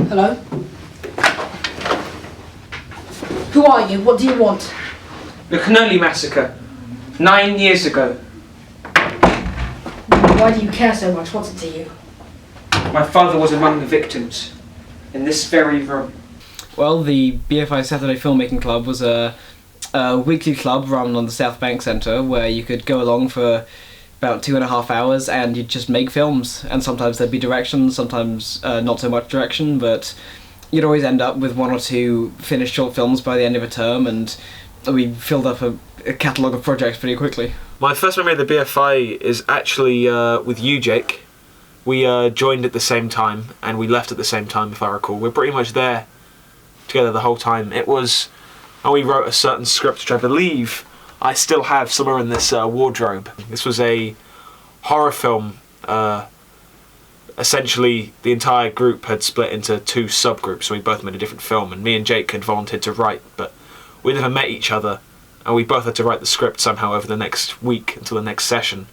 Hello? Who are you? What do you want? The Cannoli massacre. 9 years ago. Why do you care so much? What's it to you? My father was among the victims. In this very room. Well, the BFI Saturday Filmmaking Club was a weekly club run on the South Bank Centre where you could go along for about 2.5 hours and you'd just make films. And sometimes there'd be direction, sometimes not so much direction, but you'd always end up with 1 or 2 finished short films by the end of a term, and we filled up a catalogue of projects pretty quickly. My first memory of the BFI is actually with you, Jake. We joined at the same time and we left at the same time, if I recall. We're pretty much there together the whole time. It was, and we wrote a certain script which I believe I still have somewhere in this wardrobe. This was a horror film. Essentially, the entire group had split into 2 subgroups, so we both made a different film, and me and Jake had volunteered to write, but we never met each other, and we both had to write the script somehow over the next week until the next session.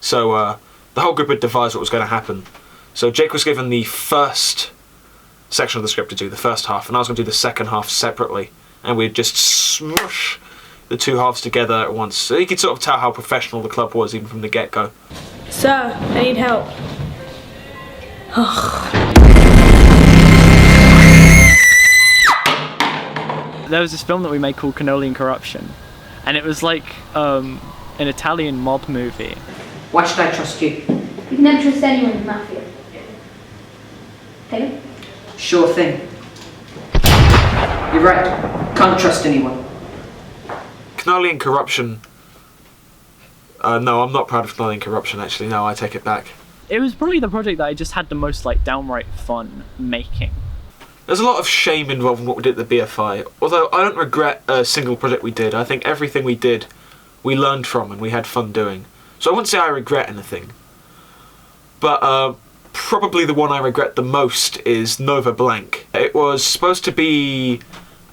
So the whole group had devised what was going to happen. So Jake was given the first section of the script to do, the first half, and I was going to do the second half separately, and we'd just smush the 2 halves together at once. So you could sort of tell how professional the club was even from the get-go. Sir, I need help. There was this film that we made called Cannoli and Corruption, and it was like an Italian mob movie. Why should I trust you? You can never trust anyone in the mafia. Okay? Sure thing. You're right. Can't trust anyone. Cannoli and Corruption. No, I'm not proud of Cannoli and Corruption, actually. No, I take it back. It was probably the project that I just had the most like downright fun making. There's a lot of shame involved in what we did at the BFI, although I don't regret a single project we did. I think everything we did, we learned from and we had fun doing. So I wouldn't say I regret anything. But probably the one I regret the most is Nova Blank. It was supposed to be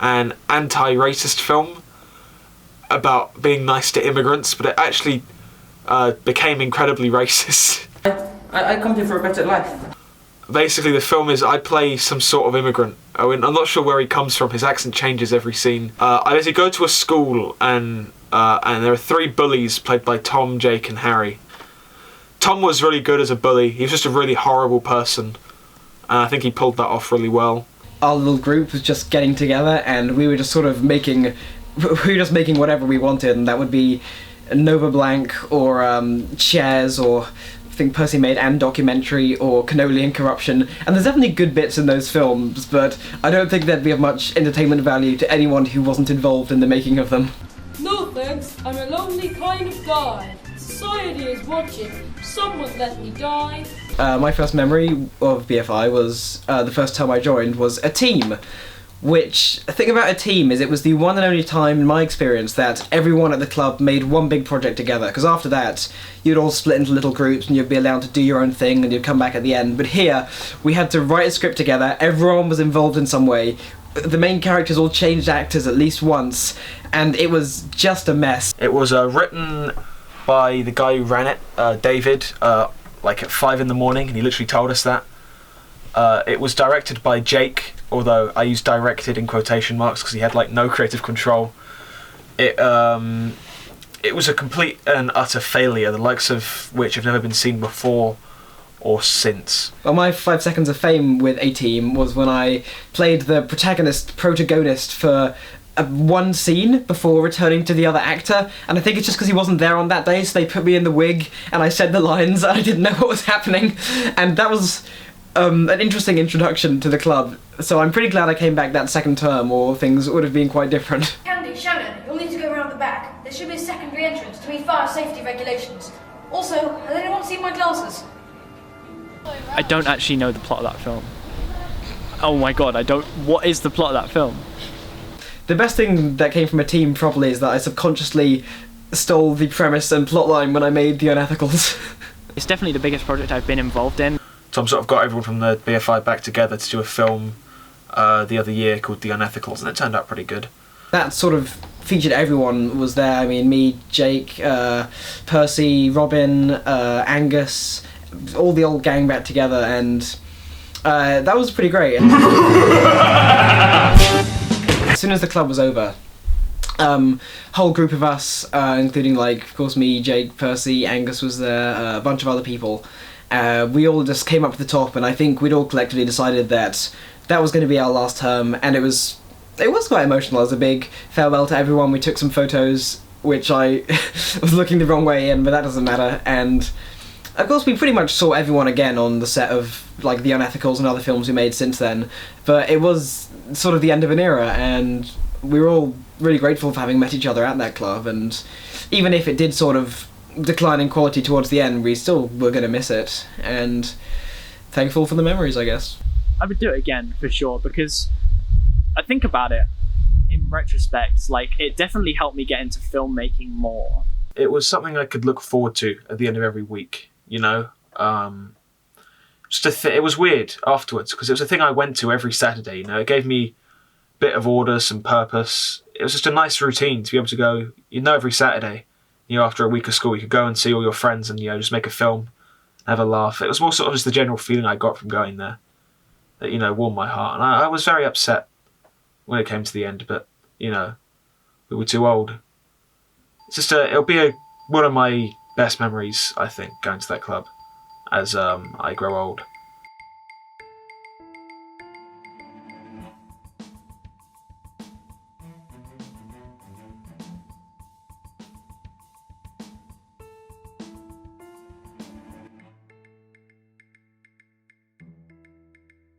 an anti-racist film about being nice to immigrants, but it actually became incredibly racist. I come here for a better life. Basically, the film is I play some sort of immigrant. I'm not sure where he comes from. His accent changes every scene. I basically go to a school and there are 3 bullies played by Tom, Jake, and Harry. Tom was really good as a bully. He was just a really horrible person, and I think he pulled that off really well. Our little group was just getting together, and we were just sort of making whatever we wanted, and that would be Nova Blank or Chairs or I think Percy made and documentary or Cannoli and Corruption, and there's definitely good bits in those films, but I don't think they'd be of much entertainment value to anyone who wasn't involved in the making of them. No thanks, I'm a lonely kind of guy. Society is watching. Someone let me die. My first memory of BFI was the first time I joined was a team. Which, the thing about a team is it was the one and only time in my experience that everyone at the club made one big project together, because after that you'd all split into little groups and you'd be allowed to do your own thing and you'd come back at the end. But here, we had to write a script together, everyone was involved in some way, the main characters all changed actors at least once, and it was just a mess. It was written by the guy who ran it, David, like at 5 in the morning, and he literally told us that. It was directed by Jake, although I use directed in quotation marks because he had like no creative control. It was a complete and utter failure, the likes of which have never been seen before or since. Well, my 5 seconds of fame with a team was when I played the protagonist for one scene before returning to the other actor, and I think it's just because he wasn't there on that day, so they put me in the wig and I said the lines and I didn't know what was happening, and that was an interesting introduction to the club, so I'm pretty glad I came back that second term, or things would have been quite different. Candy, Shannon, you'll need to go around the back. There should be a secondary entrance to meet fire safety regulations. Also, has anyone seen my glasses? I don't actually know the plot of that film. Oh my god, what is the plot of that film? The best thing that came from a team probably is that I subconsciously stole the premise and plotline when I made The Unethicals. It's definitely the biggest project I've been involved in. Tom sort of got everyone from the BFI back together to do a film the other year called The Unethicals, and it turned out pretty good. That sort of featured everyone was there. I mean, me, Jake, Percy, Robin, Angus, all the old gang back together, and That was pretty great. As soon as the club was over, whole group of us, including like, of course, me, Jake, Percy, Angus was there, a bunch of other people. We all just came up to the top, and I think we'd all collectively decided that that was going to be our last term, and it was quite emotional. It was a big farewell to everyone. We took some photos, which I was looking the wrong way in, but that doesn't matter. And of course, we pretty much saw everyone again on the set of like The Unethicals and other films we made since then. But it was sort of the end of an era, and we were all really grateful for having met each other at that club. And even if it did sort of decline in quality towards the end, we still were going to miss it. And thankful for the memories, I guess. I would do it again for sure, because I think about it in retrospect, like it definitely helped me get into filmmaking more. It was something I could look forward to at the end of every week, you know. It was weird afterwards because it was a thing I went to every Saturday. You know, it gave me a bit of order, some purpose. It was just a nice routine to be able to go. You know, every Saturday, you know, after a week of school, you could go and see all your friends and, you know, just make a film, have a laugh. It was more sort of just the general feeling I got from going there that, you know, warmed my heart. And I was very upset when it came to the end, but, you know, we were too old. It's just it'll be one of my best memories, I think, going to that club as I grow old.